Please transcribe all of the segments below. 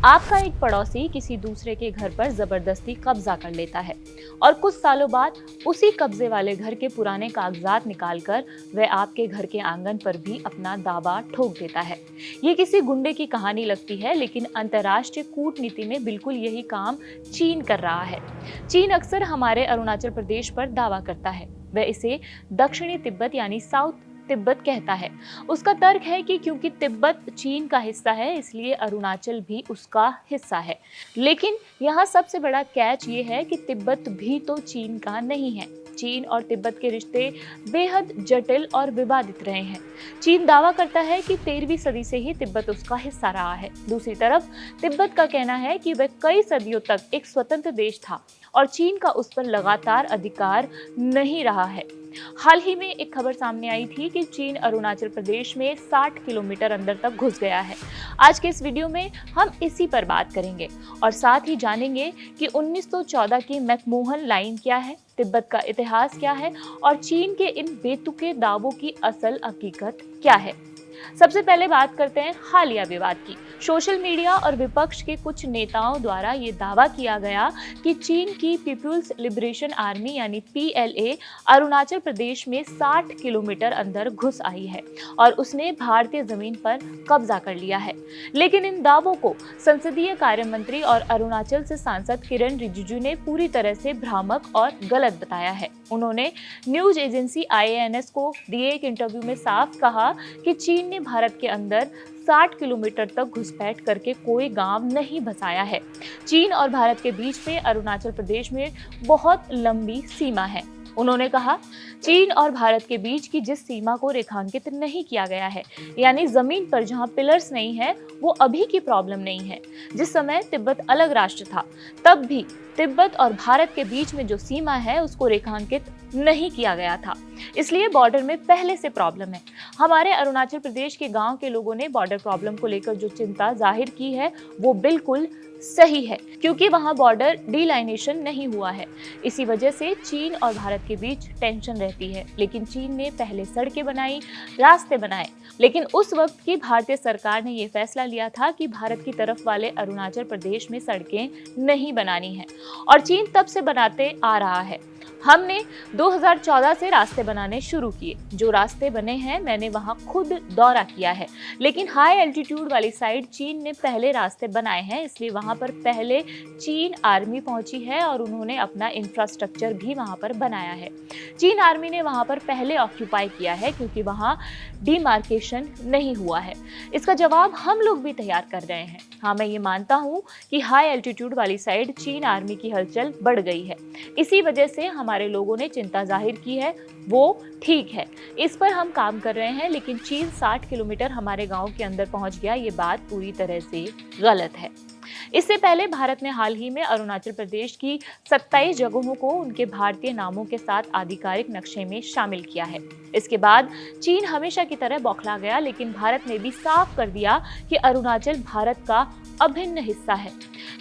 आपका एक पड़ोसी किसी दूसरे के घर पर जबरदस्ती कब्जा कर लेता है और कुछ सालों बाद उसी कब्जे वाले घर के पुराने कागजात निकालकर वह आपके घर के आंगन पर भी अपना दावा ठोक देता है। ये किसी गुंडे की कहानी लगती है, लेकिन अंतर्राष्ट्रीय कूटनीति में बिल्कुल यही काम चीन कर रहा है। चीन अक्सर हमारे अरुणाचल प्रदेश पर दावा करता है। वह इसे दक्षिणी तिब्बत यानी साउथ तिब्बत कहता है। उसका तर्क है कि क्योंकि तिब्बत चीन का हिस्सा है, इसलिए अरुणाचल भी उसका हिस्सा है। लेकिन यहाँ सबसे बड़ा कैच ये है कि तिब्बत भी तो चीन का नहीं है। चीन और तिब्बत के रिश्ते बेहद जटिल और विवादित रहे हैं। चीन दावा करता है कि 13वीं सदी से ही तिब्बत उसका हिस्सा रहा है। दूसरी तरफ तिब्बत का कहना है कि वह कई सदियों तक एक स्वतंत्र देश था और चीन का उस पर लगातार अधिकार नहीं रहा है। हाल ही में एक खबर सामने आई थी कि चीन अरुणाचल प्रदेश में 60 किलोमीटर अंदर तक घुस गया है। आज के इस वीडियो में हम इसी पर बात करेंगे और साथ ही जानेंगे कि 1914 की मैकमोहन लाइन क्या है, तिब्बत का इतिहास क्या है और चीन के इन बेतुके दावों की असल हकीकत क्या है। सबसे पहले बात करते हैं हालिया विवाद की। सोशल मीडिया और विपक्ष के कुछ नेताओं द्वारा ये दावा किया गया कि चीन की पीपुल्स लिबरेशन आर्मी यानी PLA अरुणाचल प्रदेश में 60 किलोमीटर अंदर घुस आई है और उसने भारतीय जमीन पर कब्जा कर लिया है। लेकिन इन दावों को संसदीय कार्य मंत्री और अरुणाचल से सांसद किरण रिजिजू ने पूरी तरह से भ्रामक और गलत बताया है। उन्होंने न्यूज एजेंसी IANS को दिए एक इंटरव्यू में साफ कहा कि चीन ने भारत के अंदर 60 किलोमीटर तक घुसपैठ करके कोई गांव नहीं बसाया है। चीन और भारत के बीच में अरुणाचल प्रदेश में बहुत लंबी सीमा है। उन्होंने कहा, चीन और भारत के बीच की जिस सीमा को रेखांकित नहीं किया गया है, यानी जमीन पर जहां पिलर्स नहीं है, वो अभी की प्रॉब्लम नहीं है। जिस समय तिब्बत अलग राष्ट्र था, तब भी तिब्बत और भारत के बीच में जो सीमा है उसको रेखांकित नहीं किया गया था, इसलिए बॉर्डर में पहले से प्रॉब्लम है। हमारे अरुणाचल प्रदेश के गांव के लोगों ने बॉर्डर प्रॉब्लम को लेकर जो चिंता जाहिर की है वो बिल्कुल सही है, क्योंकि वहां बॉर्डर डीलाइनेशन नहीं हुआ है। इसी वजह से चीन और भारत के बीच टेंशन रहती है। लेकिन चीन ने पहले सड़कें बनाई, रास्ते बनाए, लेकिन उस वक्त की भारतीय सरकार ने यह फैसला लिया था कि भारत की तरफ वाले अरुणाचल प्रदेश में सड़कें नहीं बनानी है और चीन तब से बनाते आ रहा है। हमने 2014 से रास्ते बनाने शुरू किए। जो रास्ते बने हैं मैंने वहां खुद दौरा किया है, लेकिन हाई एल्टीट्यूड वाली साइड चीन ने पहले रास्ते बनाए हैं, इसलिए वहां पर पहले चीन आर्मी पहुंची है और उन्होंने अपना इंफ्रास्ट्रक्चर भी वहां पर बनाया है। चीन आर्मी ने वहां पर पहले ऑक्यूपाई किया है क्योंकि वहां डिमार्केशन नहीं हुआ है। इसका जवाब हम लोग भी तैयार कर रहे हैं। हाँ, मैं ये मानता हूँ कि हाई एल्टीट्यूड वाली साइड चीन आर्मी की हलचल बढ़ गई है। इसी वजह से हमारे लोगों ने चिंता जाहिर की है, वो ठीक है, इस पर हम काम कर रहे हैं। लेकिन चीन 60 किलोमीटर हमारे गांव के अंदर पहुंच गया, ये बात पूरी तरह से गलत है। इससे पहले भारत ने हाल ही में अरुणाचल प्रदेश की 27 जगहों को उनके भारतीय नामों के साथ आधिकारिक नक्शे में शामिल किया है। इसके बाद चीन हमेशा की तरह बौखला गया, लेकिन भारत ने भी साफ कर दिया कि अरुणाचल भारत का अभिन्न हिस्सा है।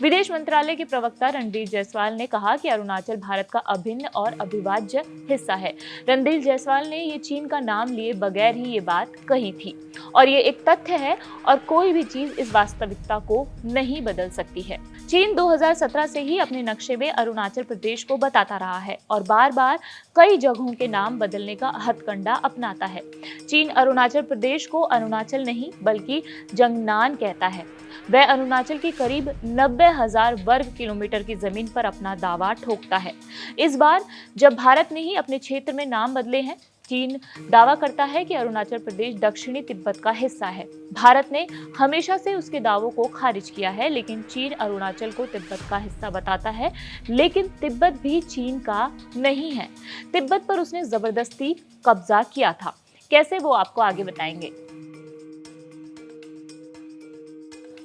विदेश मंत्रालय के प्रवक्ता रणधीर जायसवाल ने कहा कि अरुणाचल भारत का अभिन्न और अविभाज्य हिस्सा है। रणधीर जायसवाल ने ये चीन का नाम लिए बगैर ही ये बात कही थी और ये एक तथ्य है और कोई भी चीज इस वास्तविकता को नहीं बदल सकती है। चीन 2017 से ही अपने नक्शे में अरुणाचल प्रदेश को बताता रहा है और बार बार कई जगहों के नाम बदलने का हथकंडा अपनाता है। चीन अरुणाचल प्रदेश को अरुणाचल नहीं बल्कि जंगनान कहता है। वह अरुणाचल की करीब 90,000 वर्ग किलोमीटर की जमीन पर अपना दावा ठोकता है। इस बार जब भारत ने ही अपने क्षेत्र में नाम बदले हैं, चीन दावा करता है कि अरुणाचल प्रदेश दक्षिणी तिब्बत का हिस्सा है। भारत ने हमेशा से उसके दावों को खारिज किया है, लेकिन चीन अरुणाचल को तिब्बत का हिस्सा बताता है। लेकिन तिब्बत भी चीन का नहीं है। तिब्बत पर उसने जबरदस्ती कब्जा किया था। कैसे, वो आपको आगे बताएंगे।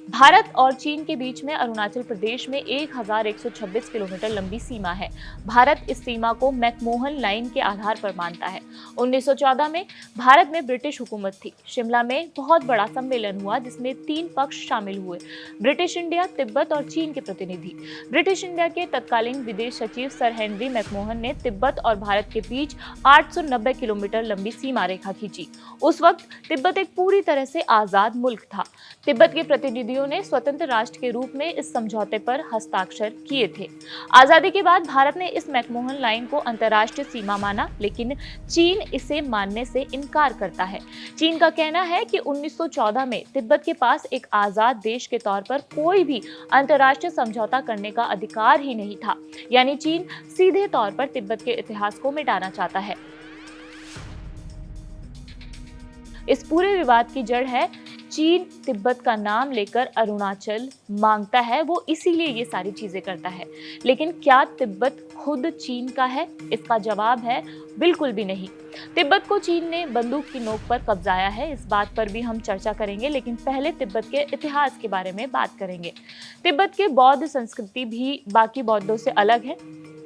भारत और चीन के बीच में अरुणाचल प्रदेश में 1126 किलोमीटर लंबी सीमा है। भारत इस सीमा को मैकमोहन लाइन के आधार पर मानता है। 1914 में भारत में ब्रिटिश हुकूमत थी। शिमला में बहुत बड़ा सम्मेलन हुआ जिसमें 3 पक्ष शामिल हुए, ब्रिटिश इंडिया, तिब्बत और चीन के प्रतिनिधि। ब्रिटिश इंडिया के तत्कालीन विदेश सचिव सर हेनरी मैकमोहन ने तिब्बत और भारत के बीच 890 किलोमीटर लंबी सीमा रेखा खींची। उस वक्त तिब्बत एक पूरी तरह से आजाद मुल्क था। तिब्बत के प्रतिनिधियों ने स्वतंत्र राष्ट्र के रूप में इस समझौते पर हस्ताक्षर किए थे। आजादी के बाद भारत ने इस मैकमोहन लाइन को अंतर्राष्ट्रीय सीमा माना, लेकिन चीन इसे मानने से इनकार करता है। चीन का कहना है कि 1914 में तिब्बत के पास एक आजाद देश के तौर पर कोई भी अंतर्राष्ट्रीय समझौता करने का अधिकार ही नहीं था, यानी चीन सीधे तौर पर तिब्बत के इतिहास को मिटाना चाहता है। इस पूरे विवाद की जड़ है चीन तिब्बत का नाम लेकर अरुणाचल मांगता है, वो इसीलिए ये सारी चीजें करता है। लेकिन क्या तिब्बत खुद चीन का है? इसका जवाब है बिल्कुल भी नहीं। तिब्बत को चीन ने बंदूक की नोक पर कब्जाया है, इस बात पर भी हम चर्चा करेंगे, लेकिन पहले तिब्बत के इतिहास के बारे में बात करेंगे। तिब्बत के बौद्ध संस्कृति भी बाकी बौद्धों से अलग है।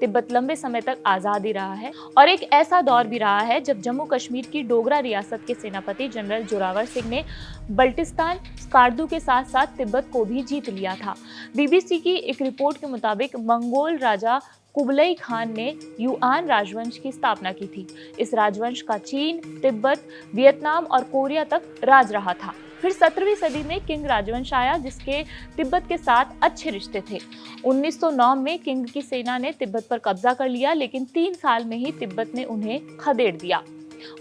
तिब्बत लंबे समय तक आजाद ही रहा है और एक ऐसा दौर भी रहा है जब जम्मू कश्मीर की डोगरा रियासत के सेनापति जनरल जोरावर सिंह ने बल्टिस्तान, स्कार्दू के साथ साथ तिब्बत को भी जीत लिया था। बीबीसी की एक रिपोर्ट के मुताबिक मंगोल राजा कुबलई खान ने युआन राजवंश की स्थापना की थी। इस राजवंश का चीन, तिब्बत, वियतनाम और कोरिया तक राज रहा था। फिर 17वीं सदी में किंग राजवंश आया जिसके तिब्बत के साथ अच्छे रिश्ते थे। 1909 में किंग की सेना ने तिब्बत पर कब्जा कर लिया, लेकिन 3 साल में ही तिब्बत ने उन्हें खदेड़ दिया।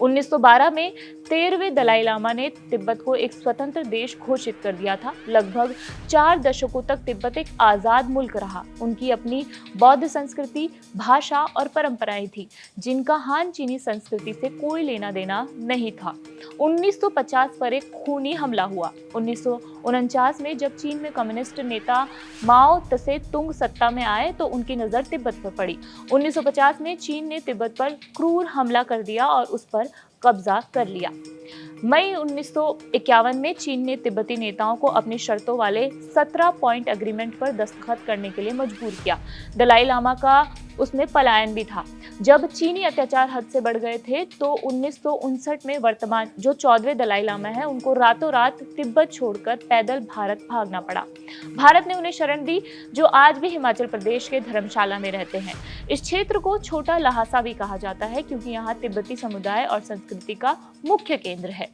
1912 में 13वें दलाई लामा ने तिब्बत को एक स्वतंत्र देश घोषित कर दिया था। लगभग 4 दशकों तक तिब्बत एक आजाद मुल्क रहा। उनकी अपनी बौद्ध संस्कृति, भाषा और परंपराएं थी जिनका हान चीनी संस्कृति से कोई लेना देना नहीं था। 1950 पर एक खूनी हमला हुआ। 1949 में जब चीन में कम्युनिस्ट नेता माओ त्से तुंग सत्ता में आए तो उनकी नजर तिब्बत पर पड़ी। 1950 में चीन ने तिब्बत पर क्रूर हमला कर दिया और उस पर कब्जा कर लिया। मई 1951 में चीन ने तिब्बती नेताओं को अपनी शर्तों वाले 17 पॉइंट एग्रीमेंट पर दस्तखत करने के लिए मजबूर किया। दलाई लामा का उसमें पलायन भी था। जब चीनी अत्याचार हद से बढ़ गए थे तो 1959 में वर्तमान जो 14वें दलाई लामा है उनको रातों रात तिब्बत छोड़कर पैदल भारत भागना पड़ा। भारत ने उन्हें शरण दी, जो आज भी हिमाचल प्रदेश के धर्मशाला में रहते हैं। इस क्षेत्र को छोटा लहासा भी कहा जाता है क्योंकि यहाँ तिब्बती समुदाय और संस्कृति का मुख्य केंद्र है।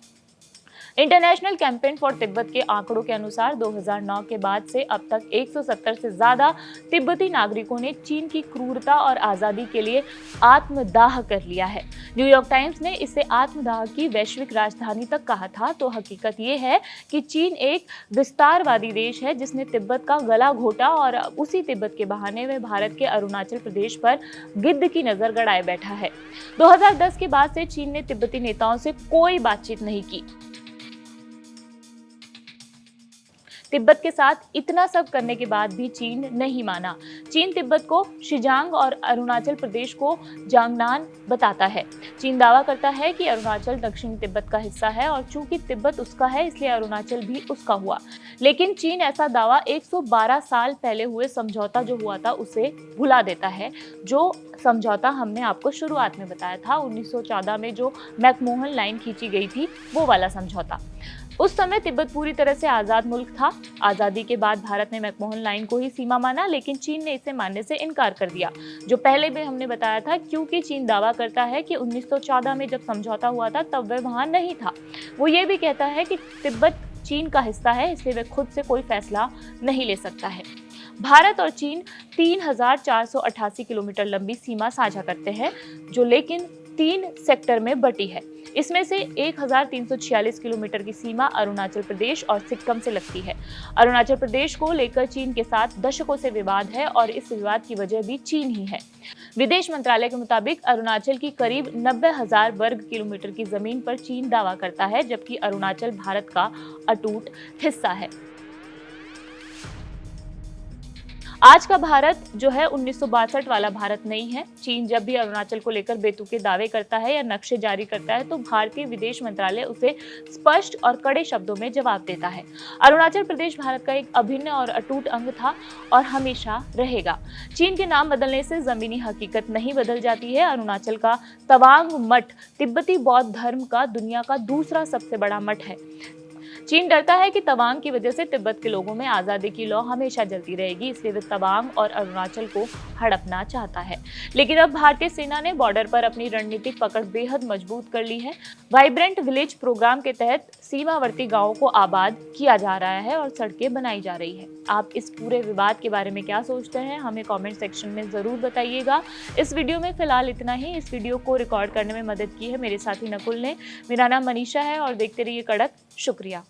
इंटरनेशनल कैंपेन फॉर तिब्बत के आंकड़ों के अनुसार 2009 के बाद से अब तक 170 से ज्यादा तिब्बती नागरिकों ने चीन की क्रूरता और आजादी के लिए आत्मदाह कर लिया है। न्यूयॉर्क टाइम्स ने इसे आत्मदाह की वैश्विक राजधानी तक कहा था, तो हकीकत ये है कि चीन एक विस्तारवादी देश है जिसने तिब्बत का गला घोटा और उसी तिब्बत के बहाने में भारत के अरुणाचल प्रदेश पर गिद्ध की नजर गड़ाए बैठा है। 2010 के बाद से चीन ने तिब्बती नेताओं से कोई बातचीत नहीं की। तिब्बत के साथ इतना सब करने के बाद भी चीन नहीं माना। चीन तिब्बत को शिजांग और अरुणाचल प्रदेश को जांगनान बताता है। चीन दावा करता है कि अरुणाचल दक्षिणी तिब्बत का हिस्सा है और चूंकि तिब्बत उसका है इसलिए अरुणाचल भी उसका हुआ। लेकिन चीन ऐसा दावा 112 साल पहले हुए समझौता जो हुआ था उसे भुला देता है। जो समझौता हमने आपको शुरुआत में बताया था, 1914 में जो मैकमोहन लाइन खींची गई थी, वो वाला समझौता। उस समय तिब्बत पूरी तरह से आजाद मुल्क था। आजादी के बाद भारत ने मैकमोहन लाइन को ही सीमा माना, लेकिन चीन ने इसे मानने से इनकार कर दिया, जो पहले भी हमने बताया था, क्योंकि चीन दावा करता है कि 1914 में जब समझौता हुआ था तब वह वहां नहीं था। वो ये भी कहता है कि तिब्बत चीन का हिस्सा है, इसलिए वह खुद से कोई फैसला नहीं ले सकता है। भारत और चीन 3488 किलोमीटर लंबी सीमा साझा करते हैं, जो लेकिन 3 सेक्टर में बटी है। इसमें से 1346 किलोमीटर की सीमा अरुणाचल प्रदेश और सिक्किम से लगती है। अरुणाचल प्रदेश को लेकर चीन के साथ दशकों से विवाद है और इस विवाद की वजह भी चीन ही है। विदेश मंत्रालय के मुताबिक अरुणाचल की करीब 90,000 वर्ग किलोमीटर की जमीन पर चीन दावा करता है, जबकि अरुणाचल भारत का अटूट हिस्सा है। आज का भारत जो है 1962 वाला भारत नहीं है। चीन जब भी अरुणाचल को लेकर बेतुके दावे करता है या नक्शे जारी करता है तो भारतीय विदेश मंत्रालय उसे स्पष्ट और कड़े शब्दों में जवाब देता है। अरुणाचल प्रदेश भारत का एक अभिन्न और अटूट अंग था और हमेशा रहेगा। चीन के नाम बदलने से जमीनी हकीकत नहीं बदल जाती है। अरुणाचल का तवांग मठ तिब्बती बौद्ध धर्म का दुनिया का दूसरा सबसे बड़ा मठ है। चीन डरता है कि तवांग की वजह से तिब्बत के लोगों में आजादी की लौ हमेशा जलती रहेगी, इसलिए वे तवांग और अरुणाचल को हड़पना चाहता है। लेकिन अब भारतीय सेना ने बॉर्डर पर अपनी रणनीतिक पकड़ बेहद मजबूत कर ली है। वाइब्रेंट विलेज प्रोग्राम के तहत सीमावर्ती गांवों को आबाद किया जा रहा है और सड़कें बनाई जा रही है। आप इस पूरे विवाद के बारे में क्या सोचते हैं, हमें कमेंट सेक्शन में जरूर बताइएगा। इस वीडियो में फिलहाल इतना ही। इस वीडियो को रिकॉर्ड करने में मदद की है मेरे साथी नकुल ने। मेरा नाम मनीषा है और देखते रहिए कड़क। शुक्रिया।